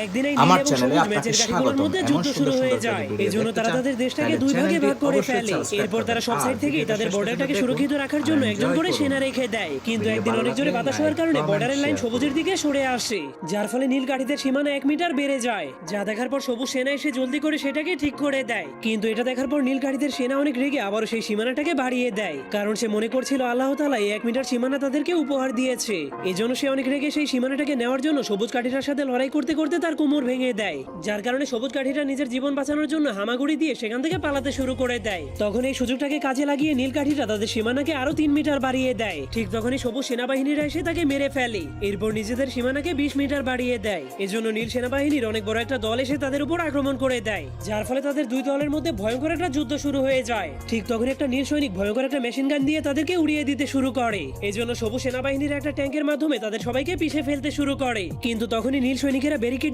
একদিন এই নীল এবং সবুজ ম্যাচের গাড়িগুলোর মধ্যে যুদ্ধ শুরু হয়ে যায়। এই জন্য তারা তাদের দেশটাকে দুই ভাগে ভাগ করে ফেলে। এরপর তারা সব সাইড থেকে তাদের বর্ডারটাকে সুরক্ষিত রাখার জন্য একজন করে সেনা রেখে দেয়। কিন্তু একদিন অনেক জোরে বাতাস হওয়ার কারণে বর্ডারের লাইন সবুজের দিকে সরে আসে, যার ফলে নীল গাড়িদের সীমানা 1 মিটার বেড়ে যায়। যা দেখার পর সবুজ সেনা এসে জলদি করে সেটাকে ঠিক করে দেয়। কিন্তু এটা দেখার পর নীল গাড়িদের সেনা অনেক রেগে আবারও সেই সীমানাটাকে বাড়িয়ে দেয়, কারণ সে মনে করছিল আল্লাহ তাআলা এই 1 মিটার সীমানা তাদেরকে উপহার দিয়েছে। এজন্য সে অনেক রেগে সেই সীমানাটাকে নেওয়ার জন্য সবুজ কাঠিটার সাথে লড়াই করতে করতে তার কোমর ভেঙে দেয়, যার কারণে সবুজ কাঠিটা নিজের জীবন বাঁচানোর জন্য হামাগুড়ি দিয়ে সেখান থেকে পালাতে শুরু করে দেয়। তখন এই সুযোগটাকে কাজে লাগিয়ে নীল কাঠিটা তাদের সীমানাকে আরো 3 মিটার বাড়িয়ে দেয়। ঠিক তখনই সবুজ সেনাবাহিনীরা এসে তাকে মেরে ফেলে। এরপর নিজেদের সীমানাকে 20 মিটার বাড়িয়ে দেয়। এজন্য নীল সেনাবাহিনীর অনেক বড় একটা দল এসে তাদের উপর আক্রমণ করে দেয়, যার ফলে তাদের দুই দলের মধ্যে ভয়ঙ্কর একটা যুদ্ধ শুরু হয়ে যায়। ঠিক তখন একটা নীল সৈনিক ভয়ঙ্কর একটা মেশিন গান দিয়ে তাদেরকে উড়িয়ে দিতে শুরু করে। এজন্য সবুজ সেনাবাহিনীর একটা ট্যাঙ্কের মাধ্যমে তাদের সবাইকে পিষে ফেলতে শুরু করে। কিন্তু তখনই নীল সৈনিকেরা ব্যারিকেড